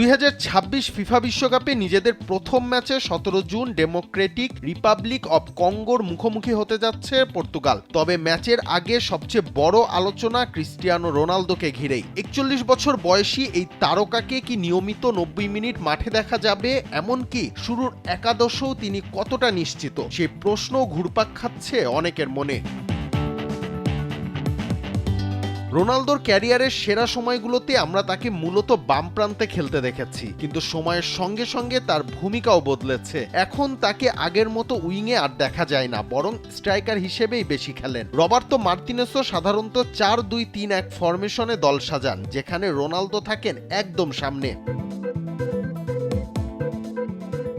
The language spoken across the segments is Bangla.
2026 ফিফা বিশ্বকাপে নিজেদের প্রথম ম্যাচে 17 জুন ডেমোক্রেটিক রিপাবলিক অব কঙ্গোর মুখোমুখি হতে যাচ্ছে পর্তুগাল। তবে ম্যাচের আগে সবচেয়ে বড় আলোচনা ক্রিস্টিয়ানো রোনালদোকে ঘিরেই। 41 বছর বয়সী এই তারকাকে কি নিয়মিত 90 মিনিট মাঠে দেখা যাবে, এমনকি শুরুর একাদশেও তিনি কতটা নিশ্চিত, সেই প্রশ্ন ঘুরপাক খাচ্ছে অনেকের মনে। রোনালদোর ক্যারিয়ারের সেরা সময়গুলোতে আমরা তাকে মূলত বাম প্রান্তে খেলতে দেখেছি, কিন্তু সময়ের সঙ্গে সঙ্গে তার ভূমিকাও বদলেছে। এখন তাকে আগের মতো উইংয়ে আর দেখা যায় না, বরং স্ট্রাইকার হিসেবেই বেশি খেলেন। রবার্তো মার্তিনেসও সাধারণত 4-2-3-1 ফরমেশনে দল সাজান, যেখানে রোনালদো থাকেন একদম সামনে।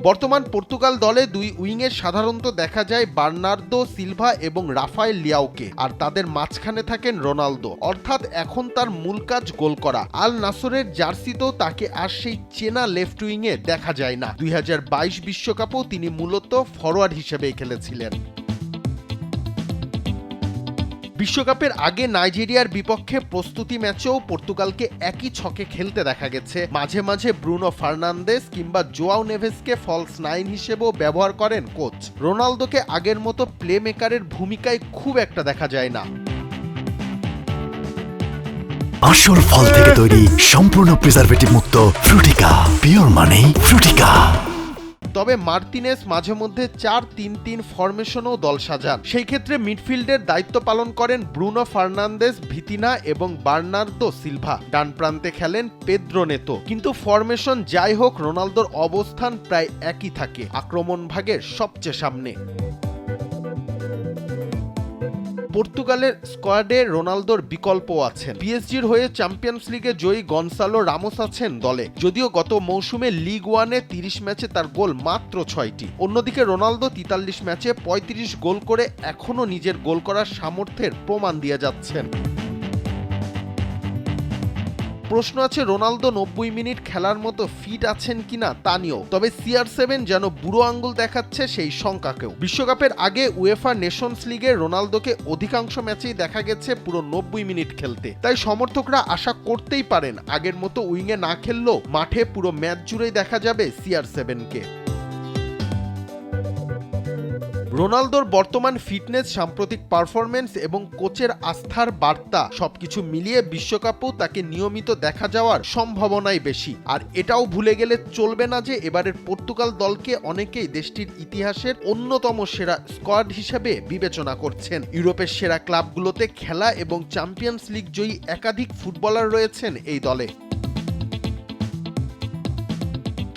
বর্তমান পর্তুগাল দলে দুই উইংয়ে সাধারণত দেখা যায় বার্নার্দো সিলভা এবং রাফায়েল লিয়াওকে, আর তাদের মাঝখানে থাকেন রোনালদো। অর্থাৎ এখন তার মূল কাজ গোল করা। আল নাসরের জার্সিতেও তাকে আর সেই চেনা লেফট উইংয়ে দেখা যায় না। 2022 বিশ্বকাপেও তিনি মূলত ফরোয়ার্ড হিসেবেই খেলেছিলেন। বিশ্বকাপের আগে নাইজেরিয়ার বিপক্ষে প্রস্তুতি ম্যাচেও পর্তুগালকে একই ছকে খেলতে দেখা গেছে। মাঝে মাঝে ব্রুনো ফার্নান্দেস কিংবা জোয়াও নেভেসকে ফলস 9 হিসেবেও ব্যবহার করেন কোচ। রোনালদোকে আগের মতো প্লে মেকারের ভূমিকায় খুব একটা দেখা যায় না। আসল ফল থেকে তৈরি, সম্পূর্ণ প্রিজারভেটিভ মুক্ত ফ্রুটিকা, পিওর মানে ফ্রুটিকা। তবে মার্তিনেস মাঝে মধ্যে 4-3-3 ফরমেশনেও দল সাজান। সেই ক্ষেত্রে মিডফিল্ডের দায়িত্ব পালন করেন ব্রুনো ফার্নান্দেস, ভিতিনা এবং বার্নার্দো সিলভা। ডান প্রান্তে খেলেন পেদ্রো নেতো। কিন্তু ফরমেশন যাই হোক, রোনালদোর অবস্থান প্রায় একই থাকে, আক্রমণ ভাগের সবচেয়ে সামনে। পর্তুগালের স্কোয়াডে রোনালদোর বিকল্প আছেন। পিএসজির হয়ে চ্যাম্পিয়ন্স লিগে জয়ী গনসালো রামোস আছেন দলে, যদিও গত মৌসুমে লিগ ওয়ানে 30 ম্যাচে তার গোল মাত্র 6টি। অন্যদিকে রোনালদো 43 ম্যাচে 35 গোল করে এখনও নিজের গোল করার সামর্থ্যের প্রমাণ দিয়ে যাচ্ছেন। প্রশ্ন আছে রোনালদো 90 মিনিট খেলার মতো ফিট আছেন কিনা তা নিয়েও। তবে CR7 যেন বুড়ো আঙ্গুল দেখাচ্ছে সেই শঙ্কাকেও। বিশ্বকাপের আগে উয়েফা নেশনস লিগে রোনালদোকে অধিকাংশ ম্যাচেই দেখা গেছে পুরো 90 মিনিট খেলতে। তাই সমর্থকরা আশা করতেই পারেন আগের মতো উইংয়ে না খেললেও মাঠে পুরো ম্যাচ জুড়েই দেখা যাবে CR7কে। রোনালদোর বর্তমান ফিটনেস, সাম্প্রতিক পারফরমেন্স এবং কোচের আস্থার বার্তা সবকিছু মিলিয়ে বিশ্বকাপেও তাকে নিয়মিত দেখা যাওয়ার সম্ভাবনাই বেশি। আর এটাও ভুলে গেলে চলবে না যে এবারের পর্তুগাল দলকে অনেকেই দেশটির ইতিহাসের অন্যতম সেরা স্কোয়াড হিসেবে বিবেচনা করছেন। ইউরোপের সেরা ক্লাবগুলোতে খেলা এবং চ্যাম্পিয়ন্স লিগ জয়ী একাধিক ফুটবলার রয়েছেন এই দলে।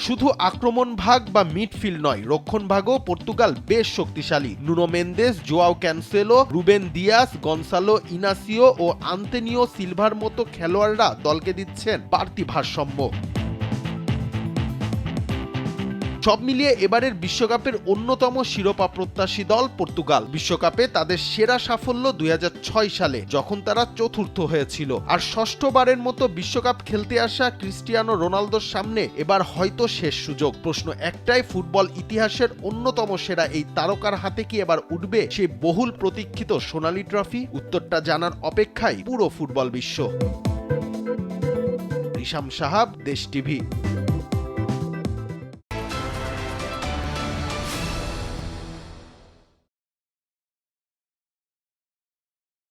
শুধু আক্রমণ ভাগ বা মিডফিল্ড নয়, রক্ষণ ভাগও পর্তুগাল বেশ শক্তিশালী। Nuno Mendes, Joao Cancelo, Ruben Dias, Goncalo Inacio ও আন্তোনিও সিলভার মতো খেলোয়াড়রা দলকে দিচ্ছেন বাড়তি ভারসাম্য। সব মিলিয়ে এবারের বিশ্বকাপের অন্যতম শিরোপা প্রত্যাশী দল পর্তুগাল। বিশ্বকাপে তাদের সেরা সাফল্য 2006 সালে, যখন তারা চতুর্থ হয়েছিল। আর ষষ্ঠবারের মতো বিশ্বকাপ খেলতে আসা ক্রিস্টিয়ানো রোনালদোর সামনে এবার হয়তো শেষ সুযোগ। প্রশ্ন একটাই, ফুটবল ইতিহাসের অন্যতম সেরা এই তারকার হাতে কি এবার উঠবে সেই বহুল প্রতীক্ষিত সোনালী ট্রফি? উত্তরটা জানার অপেক্ষায় পুরো ফুটবল বিশ্ব। রিশাম সাহাব, দেশ টিভি।